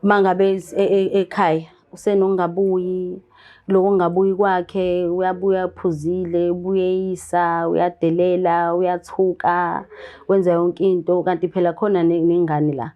mangabe ekhaya usenokungabuyi lokho ungabuyi kwakhe uyabuya uphuzile ubuyeyisa uyadelela uyathuka wenza yonke into kanti phela khona nengane la.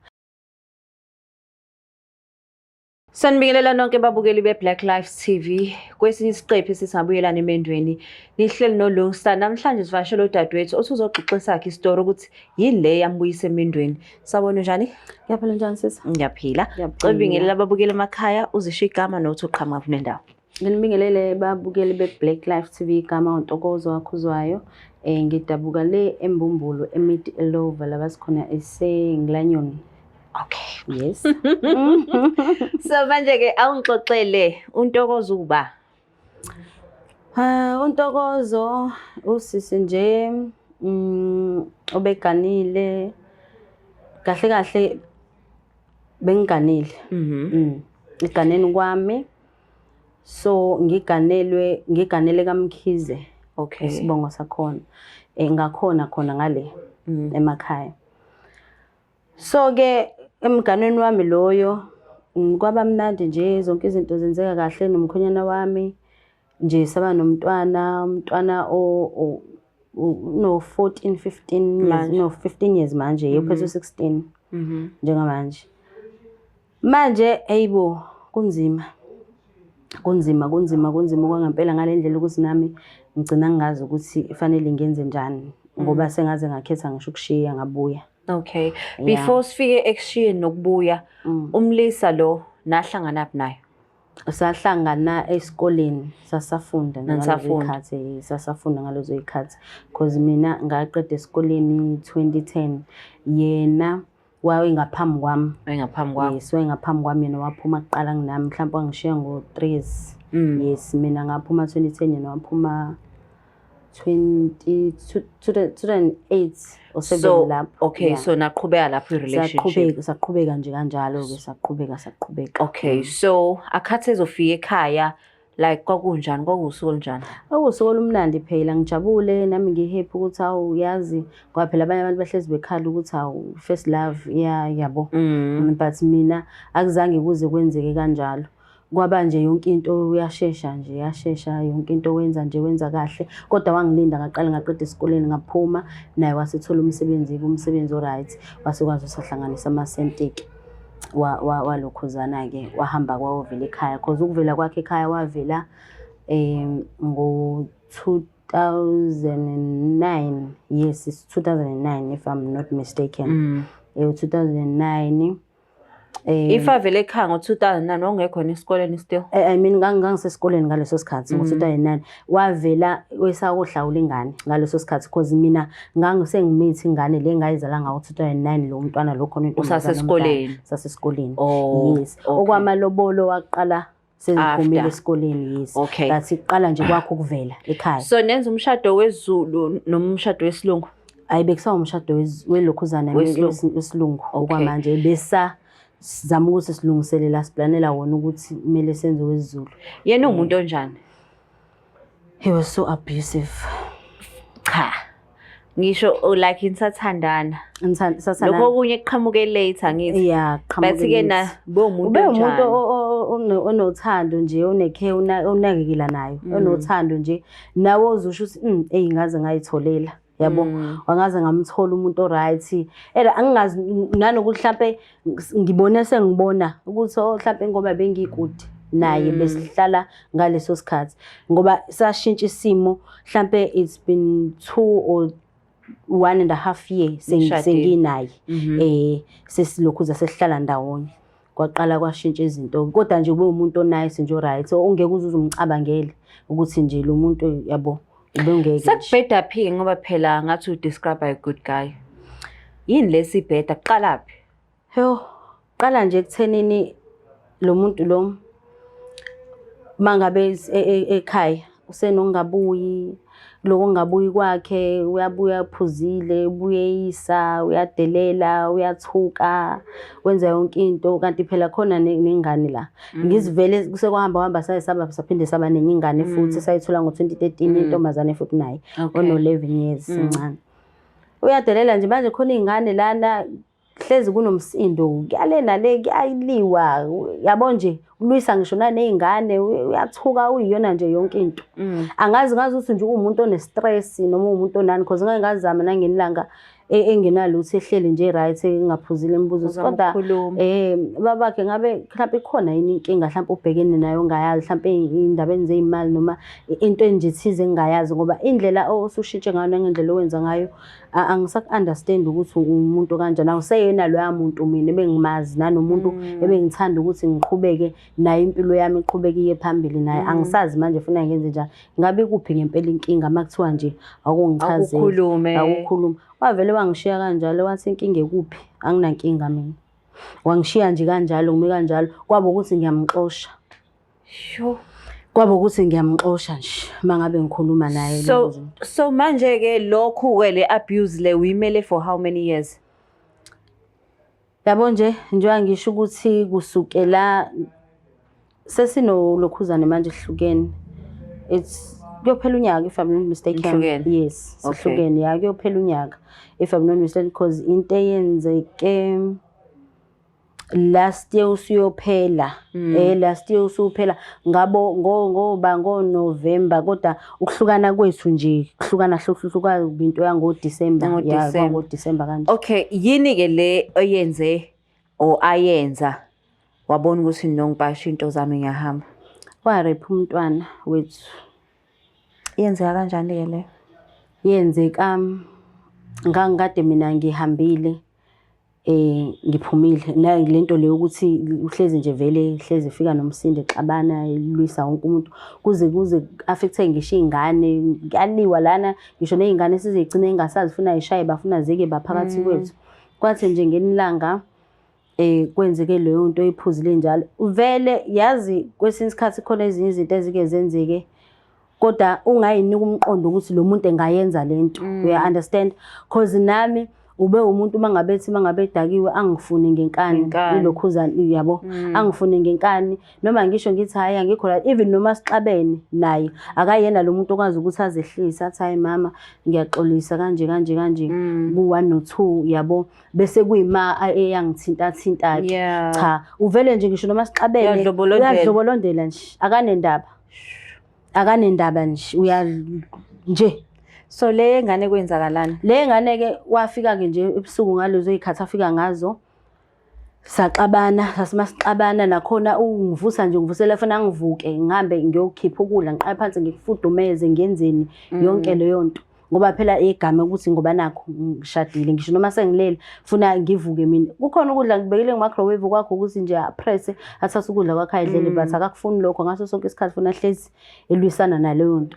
Sanibingelela nonke babukeli beBlack Lives TV. Kwesinye isiqephu sisabuyelana emendweni. Nihleli noLungsta namhlanje sivashela udadewethu othi uzoxoxa sakhe isitori ukuthi yini le yambuyisa emendweni. Sabona njani? Ngiyaphila njani sisi? Ngiyaphila. Cebingelela ababukeli emakhaya uzisho igama nothi uqhamuka nendawo. Nginibingelele babukeli beBlack Lives TV igama uNtokozo Wakhuzwayo. Ngidabuka le eMbumbulu eMid Elova labasikhona eseNgilanyoni. Okay. Yes. So manje ke awungixoxele uNtokozo uba. uNtokozo usisi nje obeganile kahle kahle bengiganile. Iganeni kwami so ngiganele kaMkhize. Okay. Isibongo sakhona. Ngakhona khona ngale emakhaya. So ke emganweni wami loyo kwaba mnandi nje zonke izinto zenzeka kahle nomkhonyana wami nje saba nomntwana no 14 15 years no 15 years manje uphethe 16 njengamanje. Manje ayibo kunzima kwangempela ngalendlela ukuthi nami ngicina ngingazi ukuthi kufanele ngenze njani ngoba sengaze ngakhetha ngisho ukushiya ngabuya. Okay. Before sifike ekushiyeni nokubuya umlisa lo nahlangana naye. Sahlangana esikoleni sasafunda ngalezo ikhathi because mina ngaqeda esikoleni 2010 yena wayengaphambi kwami. Yes, wayengaphambi kwami yena waphuma kuqala nginami mhlawumbe wangishiya ngo 3 years. Yes, mina ngaphuma 2010 yena waphuma 2008 or 7 lapho. Okay, yeah. So naqhubeka lapho i-relationship. Saqhubeka nje kanjalo ke saqhubeka. Okay, so akhathi ezofika ekhaya like kwakunjani kwakusuku olunjani? Kwakusuku olumnandi phela ngijabule nami ngihappy ukuthi awu yazi ngoba phela abanye abantu bahlezi bekhala ukuthi awu first love yabo. But mina akuzange kuze kwenzeke kanjalo. Kwaba nje yonke into uyashesha yonke into wenza kahle kodwa wangilinda ngaqala ngaqeda esikoleni ngaphuma naye wasethola umsebenzi oright wasekwazi usahlanganisa amasentiki walokhuzana ke wahamba kwawovela ekhaya because ukuvela kwakhe ekhaya wavela ngo 2009. Yes, it's 2009 if I'm not mistaken. 2009 if avele ekhaya ngo 2009 ongekho esikoleni still. I mean ngangisesikoleni ngaleso sikhathi ngo 2009 wavela wesakohlawula ingane ngaleso sikhathi because mina ngangisengimethi ingane le ngayizala ngawo 2009 lo mntwana lo khona into sasesikoleni. Yes, okwamalobolo waqala sengiphumile esikoleni. Yes, but iqala nje kwakho ukuvela ekhaya. So nenza umshado weZulu nomshado wesilungu? Ayibekusaba umshado welokhuzana wesilungu okwamanje besa sizama ukuthi silungiselela siplanela wona ukuthi kumele senze weZulu. Yena umuntu onjani? He was so abusive. Cha. Ngisho like insathandana. Lokho okunye kuqhamuke later ngithi. Yeah, qhamuke. Bathi ke na umuntu onothando nje onekhe onakekela nayo. Onothando nje nawe uzusho ukuthi ngaze ngayitholela. Yabo wangaze ngamthola umuntu oright angingazi nanokuthi mhlambe ngibone sengibona ukuthi mhlambe ngoba bengikude naye besihlala ngaleso sikhathi ngoba sashintsha isimo mhlambe it's been 2 or 1.5 years senginaye sesilokhuza sesihlala ndawonye kwaqala kwashintsha izinto kodwa nje ube umuntu onice nje oright ongeke uzuze umcabangele ukuthi nje lo muntu yabo sakubheda phi ngoba phela ngathi u describe a good guy. Yini lesibheda kuqala phi? Qala nje ekuthenini lo muntu lo mangabe ekhaya usenokungabuyi lokho ungabuyi kwakhe uyabuya uphuzile ubuyeyisa uyadelela uyathuka wenza yonke into kanti phela khona nengane la. Ngizivele kusekwahamba saphinde saba nengane futhi sayithola ngo 2013 intombazane futhi naye ono 11 years incane. Uyadelela nje manje khona izingane lana hlezi kunomsindo kuyalena le kuyayiliwa yabo nje ulwisa ngisho nanezingane uyathuka uyiyona nje yonke into angazi ukuthi nje umuntu one-stress noma umuntu onani because ngeke ngazama nangenilanga engenalutho ehleli nje right engaphuzile imibuzo kodwa babakhe ngabe mhlawumbe ikhona yini inkinga mhlawumbe ubhekene nayo ongayazi mhlawumbe indabeni zezimali noma into enjithize engayazi ngoba indlela osushintshe ngayo nangendlela owenza ngayo angisaku-understand ukuthi umuntu kanjani awuseyena loya muntu mina ebengimazi nanomuntu ebengithanda ukuthi ngiqhubeke naye impilo yami iqhubeke iye phambili naye angisazi manje funa ngenze njani ngabe kuphi ngempela inkinga makuthiwa nje akungichazele akukhuluma wavele wangishiya kanjalo wathi inkinga ekuphi anginankinga mina wangishiya nje kanjalo ngime kanjalo kwaba ukuthi ngiyamxosha kwaba ukuthi ngiyamxosha nje mangabe ngikhuluma naye so manje ke lokhu ke le abuse le uyimele for how many years yabo nje ngisho ukuthi kusukela sesinolokhuzane manje sihlukene kuyophela unyaka if I'm not mistaken yes sihlukene ya kuyophela unyaka if I'm not mistaken because into eyenzeke last year usuyophela last year usuphela ngabo ngo November kodwa ukuhlukana kwethu nje kuhlukana into yango December ya ngo December kanje okay yini ke le oyenze ayenza wabona ukuthi nongipasha into zami ngiyahamba warepha umntwana wethu yenzeka kanjani ke le yenzeka ngangikade mina ngihambile ngiphumile lento leyo ukuthi uhlezi nje vele hlezi ifika nomsindo exabana ilwisa wonke umuntu kuze affecte ngisho izingane kuyaliwa lana ngisho nezingane sizigcina engasazi funa ishaye bafuna zeke baphakathi kwethu kwathi nje ngenilanga kwenzeke leyo nto iphuzile njalo vele yazi kwesinye isikhathi khona ezinye izinto ezike zenzeke kodwa ungayinika umqondo ukuthi lo muntu engayenza lento uya understand because nami ube umuntu mangabe edakiwe angifuni ngenkani ilokhuzana yabo angifuni ngenkani noma ngisho ngithi hayi angikho la even noma sixabene naye akayena lo muntu okwazi ukuthi azehlisa athi hayi mama ngiyaxolisa kanje ku1 no 2 yabo bese kuyima eyangithinta ke cha uvele nje ngisho noma sixabene uyadlobolondela nje akanendaba nje uya nje so le ngane kwenzakalani le ngane ke wafika ke nje ebusuku ngalezo izikhathi afika ngazo saxabana sasimasiqabana nakhona ungivusa nje ngivusela funa ngivuke ngihambe ngiyokhipha ukudla ngiqala phansi ngikufudumeze ngenzeni yonke leyo nto ngoba phela igama ukuthi ngoba nakho ngishadile ngisho noma sengilele funa ngivuke mina kukhona ukudla ngibekele nge-microwave kwakho ukuthi nje press athatha ukudla kwakhe ayidlele but akakufuni lokho ngaso sonke isikhathi funa hlezi elwisana naleyo nto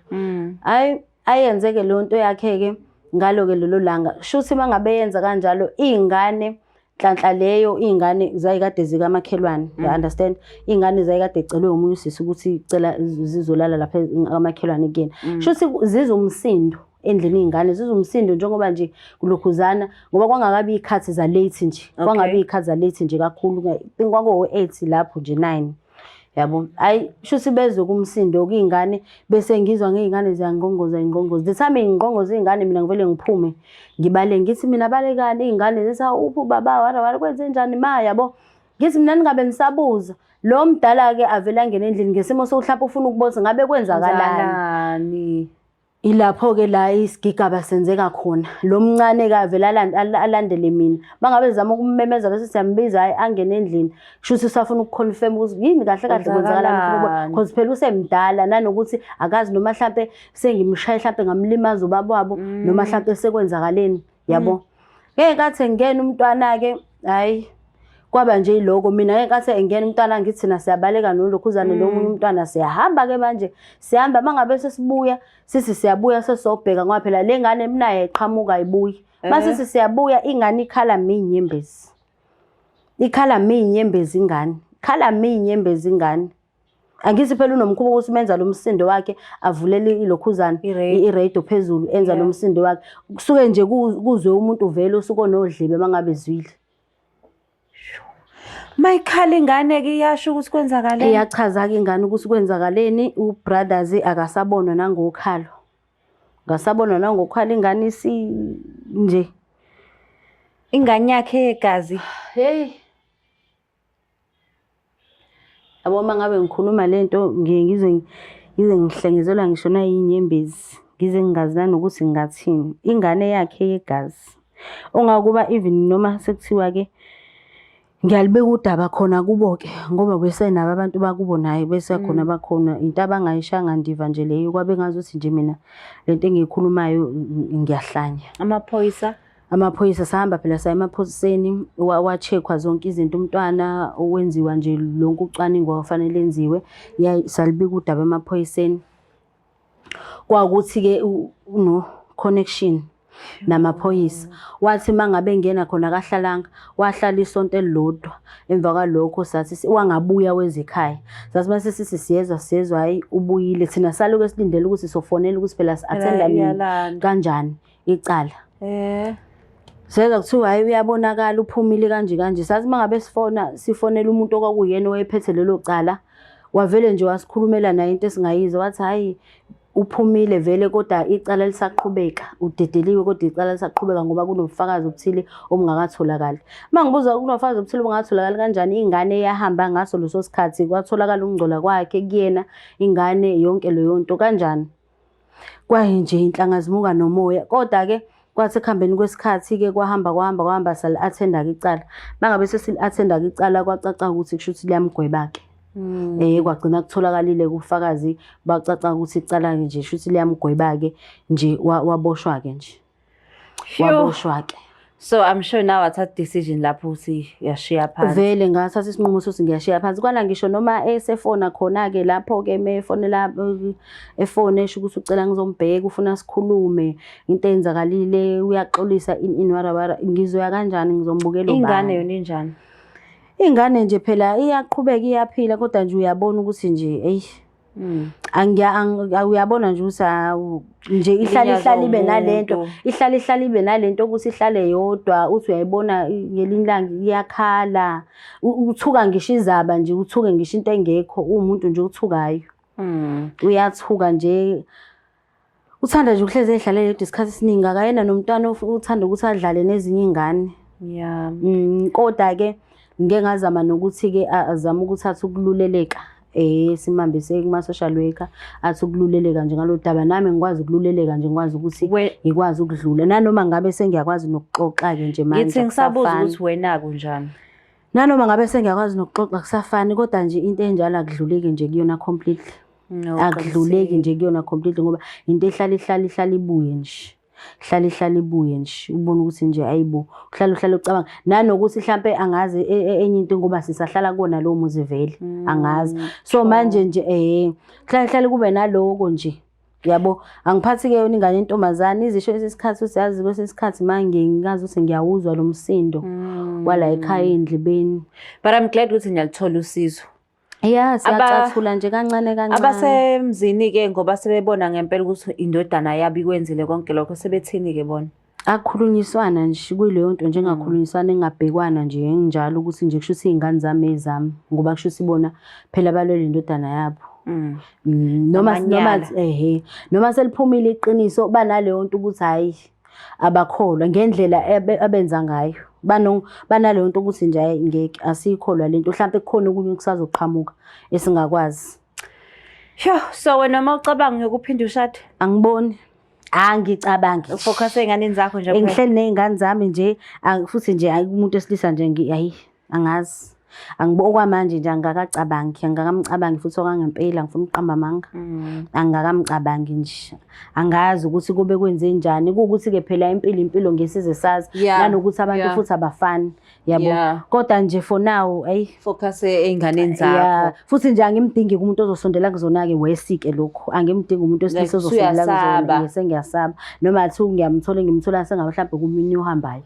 ayenzeke leyo nto yakhe ke ngalo ke lelo langa shuthi mangabe yenza kanjalo izingane hlanhla leyo izingane zayikade zika makhelwane you understand izingane zayikade ecelwe umunye usisi ukuthi icela zizolala lapha kamakhelwane again shuthi zizumsindo endlini izingane zizumsindo njengoba nje kulokhuzana ngoba kwangakabi ikhathi za late nje kwangabi ikhathi za late nje kakhulu kwako 8 lapho nje 9 yabo ayi shuthi bezwe kumsindo kuyingane bese ngizwa ngezingane ziyangongoza ingqongozo zithame ingqongozo izingane mina ngivele ngiphume ngibale ngithi mina balekani izingane zisa uphu baba wara kwenze njani ma yabo ngithi mina ningabe nisabuza lo mdala ke avela ngene endlini ngesimo sokuhlapha ufuna ukubona ngabe kwenzakalani ilapho ke la isigigaba senzeka khona lo mncane ka vela alandele mina bangabe zama ukummemeza bese siyambiza hayi angene endlini kushuthi usafuna ukuconfirm ukuthi yini kahle kwenzakalani because phela usemdala nanokuthi akazi noma mhlambe sengimshaya mhlambe ngamlimaza ubaba wabo noma mhlambe sekwenzakaleni yabo ngeke kathi ngene umntwana ke hayi kwaba nje iloko mina ngeke kathi engena umntwana ngithi thina siyabaleka nolokhuzane lo munye umntwana siyahamba ke manje sihamba mangabe sesibuya sithi siyabuya sesobheka ngoba phela le ngane mina eqhamuka ibuyi mase siyabuya ingane ikhala minyembezi ikhala minyembezi ingane khala minyembezi ingane angithi phela unomkhubo ukuthi umenza lo msindo wakhe avulele ilokhuzana iradio phezulu enza lo msindo wakhe kusuke nje kuzwe umuntu vele usuke onodlibe mangabe zwile mayikhala ingane ke iyasho ukuthi kwenzakaleni iyachaza ke ingane ukuthi kwenzakaleni ubrothers akasabonwa nangokhalo ingane isi nje ingane yakhe yegazi. Hey. Yabo mangabe ngikhuluma lento ngize ngihlengezelwa ngisho nayinyembezi. Ngize ngingazi nanokuthi ngingathini. Ingane yakhe yegazi. Ongakuba even noma sekuthiwa ke ngiyalibeka udaba khona kubo ke ngoba bese nabo abantu bakubo naye bese khona bakhona into abangayishanga ndiva nje leyo kwabe ngazuthi nje mina lento engiyikhulumayo ngiyahlanya. Amaphoyisa sahamba phela saya emaphoyiseni wa-checkwa zonke izinto umntwana owenziwa nje lonke ucwaningo ofanele enziwe salibika udaba emaphoyiseni. Kwakuthi ke no connection namaphoyisa wathi mangabe ngena khona kahlalanga wahlala isonto elilodwa emva kwalokho sathi wangabuya wezekhaya sathi mase sithi siyezwa hayi ubuyile thina saloku esilindele ukuthi sofonela ukuthi phela si-attenda nini kanjani icala seza kuthiwa hayi uyabonakala uphumile kanje sathi mangabe sifonela umuntu okwakuyena owayephethe lelo cala wavele nje wasikhulumela naye into esingayizwa wathi hayi uphumile vele kodwa icala lisaqhubeka udedeliwe kodwa icala lisaqhubeka ngoba kunobufakazi obuthile obungakatholakali. Mangibuza kunobufakazi obuthile obungakatholakali kanjani ingane eyahamba ngaso leso sikhathi kwatholakala ukungcola kwakhe kuyena ingane yonke leyo nto kanjani kwanje inhlangazimuka nomoya kodwa ke kwathi ekuhambeni kwesikhathi ke kwahamba sali attenda ke icala mangabe sesili attenda ke icala kwacaca ukuthi kusho ukuthi liyamgweba ke kwagcina kutholakalile kufakazi bacaca ukuthi icala nje shuthi liyamgweba ke nje waboshwa ke nje waboshwa ke. So I'm sure now wathatha decision lapho uthi uyashiya phansi. Vele ngathatha isinqumo sokuthi ngiyashiya phansi kwana ngisho noma esefona khona ke lapho ke mefonela efone esho ukuthi ucela ngizombheka ufuna sikhulume into eyenzakalile uyaxolisa in warabara ngizoya kanjani ngizombukela ubani. Ingane yona injani? Ingane nje phela iyaqhubeka iyaphila kodwa nje uyabona ukuthi nje uyabona nje nje ihlala ibe nalento ihlala ibe nalento ukuthi ihlale yodwa uthi uyayibona ngelinye ilanga iyakhala uthuka ngisho izaba nje uthuke ngisho into engekho umuntu nje uthukayo uyathuka nje uthanda nje ukuhleze edlalela yedwa isikhathi esiningi akayena nomntwana uthanda ukuthi adlale nezinye izingane kodwa ke ngeke ngazama nokuthi ke azama ukuthatha ukululeleka simambise kuma social worker athi ukululeleka nje ngalolu daba nami ngikwazi ukululeleka nje ngikwazi ukuthi ngikwazi ukudlula nanoma ngabe sengiyakwazi nokuxoxa ke nje manje ngithi ngisabuza ukuthi wena kunjani nanoma ngabe sengiyakwazi nokuxoxa kusafani kodwa nje into enjalo akudluleki nje kuyona completely akudluleki nje kuyona completely ngoba into ehlala ibuye nje hlala ibuye nje ubona ukuthi nje ayibo uhlala ucabanga nanokuthi mhlambe angazi enye into ngoba sisahlala kona lo muzi vele angazi so manje nje hlala kube naloko nje yabo angiphathi ke yona ingane intombazana izisho esesikhathi usiyazi kwesesikhathi manje ngazi ukuthi ngiyawuzwa lo msindo wala ekhaya endlibeni but I'm glad ukuthi ngiyalithola usizo. Yeah, siyacathula nje kancane. Abasemzini ke ngoba sebebona ngempela ukuthi indodana yabo ikwenzile konke lokho sebethini ke bona. Akukhulunyiswana nje kuleyo nto njengakhulunyiswana engabhekwana nje enjalo ukuthi nje kusho ukuthi izingane zami ezami ngoba kusho ukuthi bona phela balwele indodana yabo. Noma seliphumile iqiniso banaleyo nto ukuthi hayi abakholwa ngendlela abenza ngayo. Banaleyo nto ukuthi nje ngeke asikholwa lento mhlawumbe kukhona okunye okusazoqhamuka esingakwazi. So wena mawucabanga ukuphinda ushade? Angiboni. Angicabangi. Ufocus einganeni zakho nje kuphela. Ngihleli nezingane zami nje futhi nje umuntu esilisa nje hayi angazi. Okwamanje nje angakacabangi futhi okangempela ngifuna uqamba amanga. Angakacabangi nje. Angazi ukuthi kube kwenze njani ukuthi ke phela impilo ngesize sazi nanokuthi abantu futhi abafani yabo kodwa nje for now focus einganeni zakho futhi nje angimdingi kumuntu ozosondela kuzona ke wesike lokho angimdingi umuntu osilisa ozosondela kuzona sengiyasaba noma athi ngimthola sengabe mhlawumbe kumini uhambayo.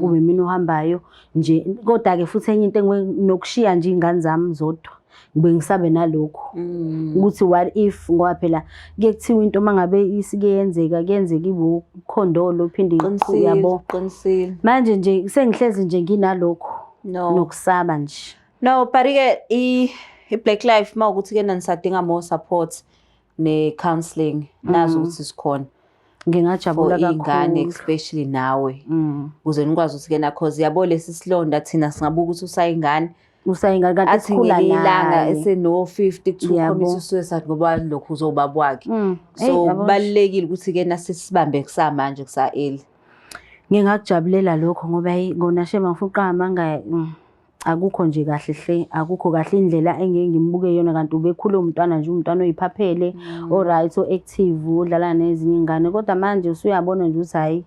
Kube mina uhambayo nje kodwa ke futhi enye into nokushiya nje izingane zami zodwa ngibe ngisabe nalokho ukuthi what if ngoba phela kuye kuthiwa into mangabe isike yenzeka kuyenzeka ibo ukhondolo uphinde yabo qinisile manje nje sengihlezi nje nginalokho nokusaba nje but ke i-Black Life mawukuthi ke nanisadinga more support ne counseling nazo ukuthi sikhona ngingajabula for iy'ngane kakhulu. especially nawe ukuze nikwazi ukuthi-ke nakhoze yabo lesi silonda thina singabuka ukuthi usayingane Usayingane kanti athi sikhula ngelinye ilanga naye. eseno-50 kuthiwa Yabo. ukhombisa usuicide ngoba lokhu uzobaba wakhe. Hey, So yabo. kubalulekile ukuthi-ke nasisibambe kusamanje kusa-early. Ngingakujabulela lokho ngoba ngona shema ngifuna uqala manga akukho nje kahle hle, akukho kahle indlela engeke ngimbuke yona kanti ubekhule umntwana nje umntwana oyiphaphele, oright, o-active, udlala nezinye ingane kodwa manje usuyabona nje ukuthi hayi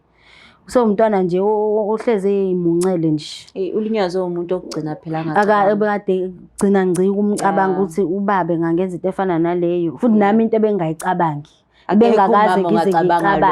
umntwana nje ohleze eyimuncele nje. Ulinyazwe umuntu okugcina phela Akade gcina ngci kumcabanga ukuthi ubabe ngangenza into efana naleyo futhi nami into ebengayicabangi. Bengakaze ngize ngicabange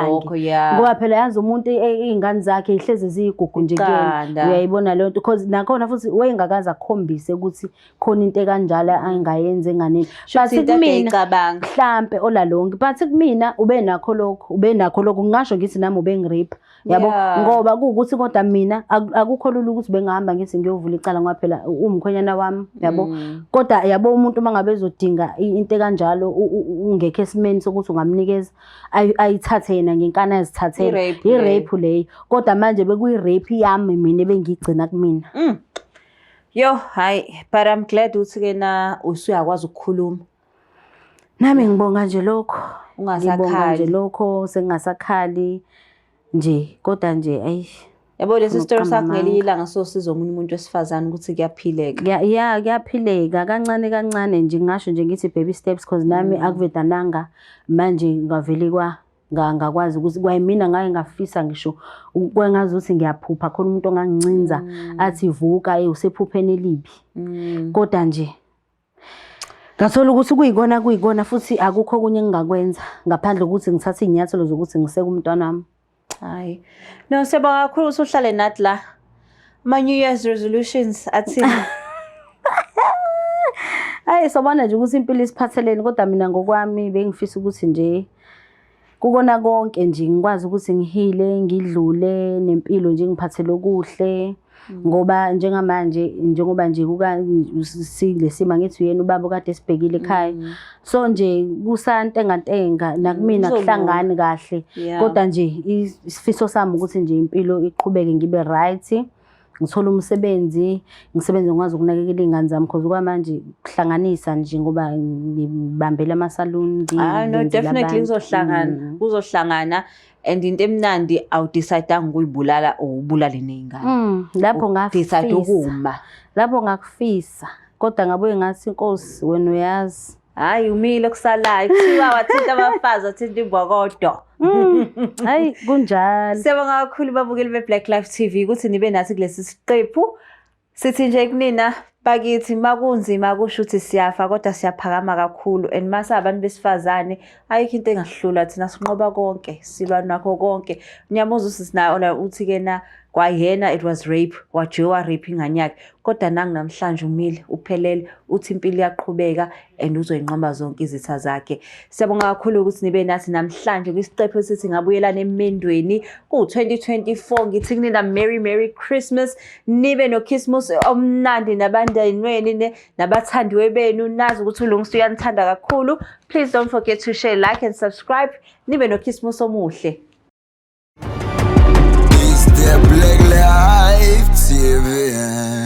ngoba phela yazi umuntu iy'ngane zakhe ihlezi ziyigugu nje kuyena uyayibona leyo nto because nakhona futhi wayengakaze akukhombise ukuthi khona into ekanjalo angayenzi enganeni but kumina mhlampe olalonke but kumina ube nakho lokho ngingasho ngithi nami ubengirape yabo ngoba kuwukuthi kodwa mina akukho lula ukuthi bengahamba ngithi ngiyovula icala ngoba phela umkhwenyana wami yabo kodwa yabo umuntu mangabe ezodinga into ekanjalo ungekho esimeni sokuthi ungamnikeza ayithathe yena ngenkana yazithathela i-rape leyo kodwa manje bekuyi-rape yami mina ebengigcina kumina. Yo hayi but I'm glad ukuthi-ke na usuyakwazi ukukhuluma. Nami ngibonga nje lokho ungasakhali nje lokho sengingasakhali nje kodwa nje ayi yabo lesi story sakho ngelinye ilanga sosiza omunye umuntu wesifazane ukuthi kuyaphileka. Kuyaphileka kancane kancane nje ngingasho nje ngithi baby steps because nami akuvedananga manje ngavele ngakwazi ukuthi kwayimina ngaye ngafisa ngisho kwengazi ukuthi ngiyaphupha khona umuntu ongangincinza athi vuka usephupheni elibi kodwa nje ngathola ukuthi kuyikona futhi akukho okunye engingakwenza ngaphandle ukuthi ngithathe iy'nyathelo zokuthi ngiseke umntwana wami. Hayi no siyabonga kakhulu ukuthi uhlale nathi la ama-New Year's resolutions athini. Hayi sobona nje ukuthi impilo isiphatheleni kodwa mina ngokwami bengifisa ukuthi nje kukona konke nje ngikwazi ukuthi ngihile ngidlule nempilo nje ngiphathele okuhle ngoba njengamanje njengoba nje silesima ngithi uyena ubaba kade sibhekile ekhaya so nje kusantengantenga nakumina kuhlangani kahle kodwa nje isifiso sami ukuthi nje impilo iqhubeke ngibe right ngithola umsebenzi ngisebenze ngikwazi ukunakekela iy'ngane zami because kwamanje kuhlanganisa nje ngoba ngibambele ama-salon. No definitely kuzohlangana and into emnandi awudecide-anga ukuyibulala or ubulale ney'ngane. Lapho ngafisa ukuma lapho ngakufisa kodwa ngabuye ngathi inkosi wena uyazi hayi umile okusalayo kuthiwa wathinta abafazi wathinta imbokodo. Hayi kunjalo. Siyabonga kakhulu babukeli be-Black Life TV ukuthi nibe nathi kulesi siqephu sithi nje kunina bakithi makunzima kusho ukuthi siyafa kodwa siyaphakama kakhulu and mase abantu besifazane ayikho into engahlula thina sinqoba konke silwa nakho konke. Ngiyabuza usisina uthi-ke na kwayena it was rape wajewa rape ingane yakhe kodwa namhlanje umile uphelele uthi impilo iyaqhubeka and uzoyinqoba zonke izitha zakhe. Siyabonga kakhulu ukuthi nibe nathi namhlanje kwisiqephu esithi ngabuyelana emendweni ku-2024 ngithi kunina Merry Christmas nibe noKhisimusi omnandi nabandenweni nabathandiwe benu nazi ukuthi uLungisa uyanithanda kakhulu. Please don't forget to share, like and subscribe. Nibe noKhisimusi omuhle. The Black Life TV.